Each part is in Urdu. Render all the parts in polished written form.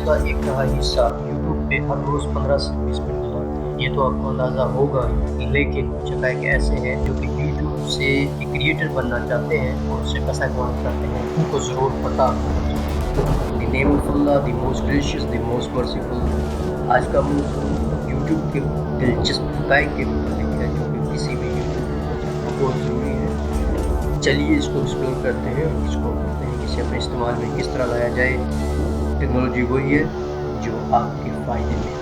کا ایک تہائی حصہ یوٹیوب پہ ہر روز 15 سے 20 منٹ گزارتے ہیں. یہ تو آپ کو اندازہ ہوگا، لیکن کچھ حقائق ایسے ہیں جو کہ یوٹیوب سے ایک کریٹر بننا چاہتے ہیں اور اس سے پیسہ کمانا چاہتے ہیں، ان کو ضرور پتہ ہونا چاہیے. The name of Allah, the most gracious, the most merciful. آج کا موضوع یوٹیوب کے دلچسپ حقائق کے متعلق ہے جو کہ کسی بھی یوٹیوب کو بہت ضروری ہے. چلیے اس کو ایکسپلور کرتے ہیں اور اس کو کرتے ہیں کسی اپنے استعمال میں کس طرح لایا جائے. ٹیکنالوجی وہی ہے جو آپ کے فائدے میں.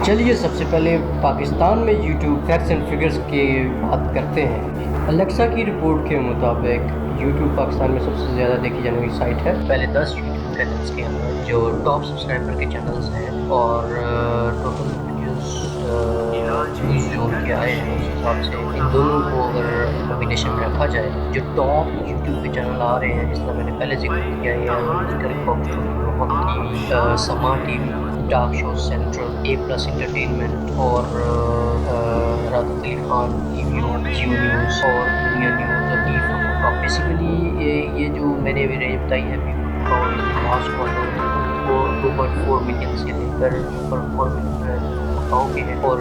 چلیے سب سے پہلے پاکستان میں یوٹیوب فیکٹس اینڈ فگرز کی بات کرتے ہیں. الیکسا کی رپورٹ کے مطابق یوٹیوب پاکستان میں سب سے زیادہ دیکھی جانے والی سائٹ ہے. پہلے 10 یوٹیوب چینلز کے اندر جو ٹاپ سبسکرائبر کے چینلز ہیں اور ٹوٹل ویڈیوز جو ان کے آئے ہیں اس حساب سے ان دونوں کو اگر کمبینیشن میں رکھا جائے، جو ٹاپ یوٹیوب پہ چینل آ رہے ہیں جس طرح میں نے پہلے ذکر کیا ہے، Samaa TV, talk show central, A plus entertainment اور رات Ali Khan TV, Geo news اور دنیا نیوز اور ای. بیسیکلی یہ جو میں نے ابھی رینج بتائی ہے لاسٹ کوارٹر وہ 2.4 ملین سے لے کر 4 ملین کے ہیں اور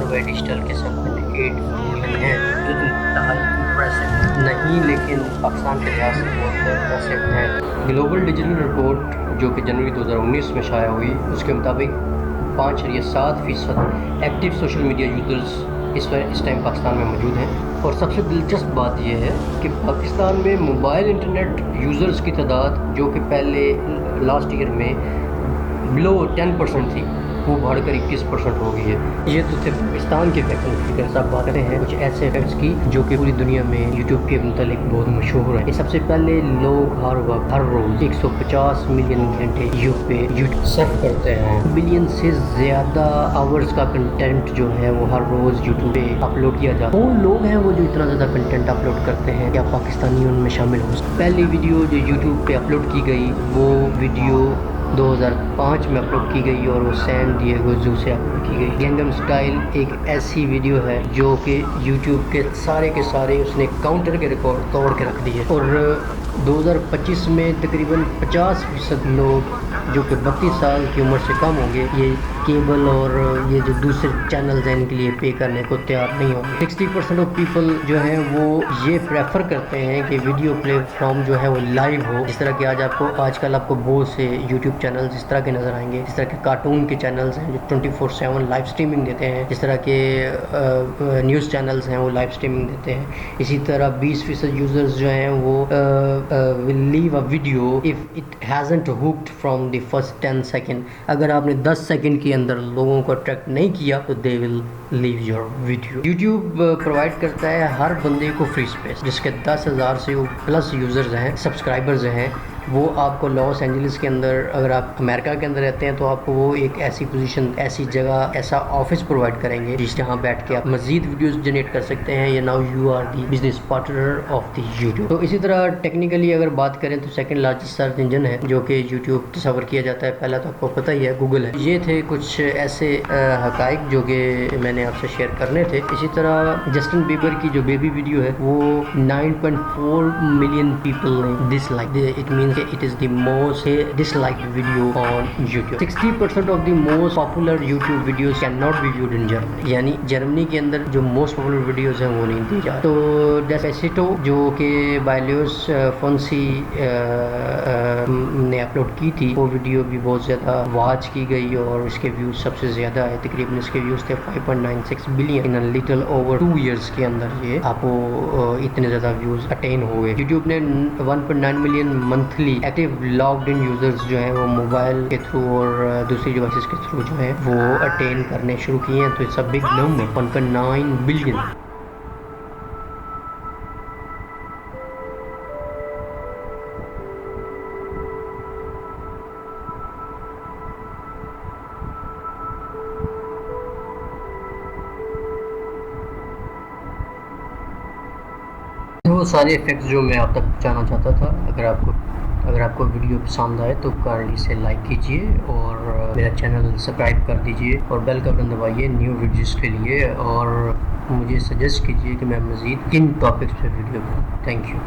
ڈیجیٹل کے 7.8 ملین ہیں، جو انتہائی امپریسو نہیں لیکن پاکستان کے لحاظ سے بہت امپریسو ہے. گلوبل ڈیجیٹل رپورٹ جو کہ جنوری 2019 میں شائع ہوئی، اس کے مطابق 5.7% ایکٹیو سوشل میڈیا یوزرز اس ٹائم پاکستان میں موجود ہیں. اور سب سے دلچسپ بات یہ ہے کہ پاکستان میں موبائل انٹرنیٹ یوزرز کی تعداد جو کہ پہلے لاسٹ ایئر میں بلو 10% تھی، وہ بڑھ کر 21% ہو گئی ہے. یہ تو تھے پاکستان کے فیکٹس. آپ بات کرتے ہیں کچھ ایسے فیکٹس کی جو کہ پوری دنیا میں یوٹیوب کے متعلق بہت مشہور ہیں. سب سے پہلے لوگ ہر وقت ہر روز 150 ملین گھنٹے یوٹیوب سرف کرتے ہیں. بلین سے زیادہ آورز کا کنٹینٹ جو ہے وہ ہر روز یوٹیوب پہ اپلوڈ کیا جاتا ہے. وہ لوگ ہیں وہ جو اتنا زیادہ کنٹینٹ اپلوڈ کرتے ہیں، کیا پاکستانی ان میں شامل ہو. پہلی ویڈیو جو یوٹیوب پہ اپلوڈ کی گئی وہ ویڈیو 2005 میں اپلوڈ کی گئی اور وہ سین ڈیگو زو سے اپلوڈ کی گئی. گینگم سٹائل ایک ایسی ویڈیو ہے جو کہ یوٹیوب کے سارے اس نے کاؤنٹر کے ریکارڈ توڑ کے رکھ دیے. اور 2025 میں تقریباً 50% لوگ جو کہ 32 سال کی عمر سے کم ہوں گے یہ کیبل اور یہ جو دوسرے چینلز ہیں ان کے لیے پے کرنے کو تیار نہیں ہوں گے. 60% آف پیپل جو ہیں وہ یہ پریفر کرتے ہیں کہ ویڈیو پلیٹ فارم جو ہے وہ لائیو ہو. جس طرح کہ آج کل آپ کو بہت سے یوٹیوب چینلز اس طرح کے نظر آئیں گے، جس طرح کہ کارٹون کے چینلز ہیں جو 24/7 لائیو اسٹریمنگ دیتے ہیں، جس طرح کہ نیوز چینلز ہیں وہ لائیو اسٹریمنگ دیتے ہیں. اسی طرح 20% یوزرز جو ہیں وہ will leave a video if it hasn't hooked from the first 10 second. اگر آپ نے 10 سیکنڈ کے اندر لوگوں کو اٹریکٹ نہیں کیا تو they will leave your video. YouTube provide کرتا ہے ہر بندے کو فری اسپیس، جس کے 10,000 سے پلس یوزرز ہیں، سبسکرائبرز ہیں. وہ آپ کو لاس اینجلس کے اندر، اگر آپ امریکہ کے اندر رہتے ہیں تو آپ کو وہ ایک ایسی پوزیشن، ایسی جگہ، ایسا آفس پرووائڈ کریں گے جہاں بیٹھ کے آپ مزید ویڈیوز جنریٹ کر سکتے ہیں. یا now you are the business partner of the YouTube. تو اسی طرح ٹیکنیکلی اگر بات کریں تو سیکنڈ لارجسٹ سرچ انجن ہے جو کہ یوٹیوب تصور کیا جاتا ہے. پہلا تو آپ کو پتہ ہی ہے گوگل ہے. یہ تھے کچھ ایسے حقائق جو کہ میں نے آپ سے شیئر کرنے تھے. اسی طرح جسٹن بیبر کی جو بیبی ویڈیو ہے وہ 9.4 ملین پیپل نے dislike. It means it is the most disliked video on YouTube. 60% of the most popular YouTube videos cannot be viewed in Germany. یعنی جرمنی کے اندر جو موسٹ پاپولر ویڈیوز ہیں وہ نہیں دی جاتی. تو ڈیسپیسیٹو جو کہ بائلیوس فونسی نے اپلوڈ کی تھی، وہ ویڈیو بھی بہت زیادہ واچ کی گئی اور اس کے ویوز سب سے زیادہ ہے. تقریباً اس کے ویوز تھے 5.96 billion in little over 2 years کے اندر. یہ آپ کو اتنے زیادہ ویوز اٹین ہوئے. یوٹیوب نے 1.9 ملین منتھلی ایکٹیو لاگڈ ان یوزرز جو ہیں وہ موبائل کے تھرو اور دوسری ڈیوائسز کے تھرو جو ہیں وہ اٹین کرنے شروع کیے ہیں. تو it's a big number, 1.9 billion. وہ سارے فیکٹس جو میں آپ تک پہنچانا چاہتا تھا. اگر آپ کو ویڈیو پسند آئے تو کائنڈلی سے لائک کیجئے اور میرا چینل سبسکرائب کر دیجئے اور بیل کا بٹن دبائیے نیو ویڈیوز کے لیے، اور مجھے سجیسٹ کیجئے کہ میں مزید کن ٹاپکس پہ ویڈیو بناؤں. Thank you.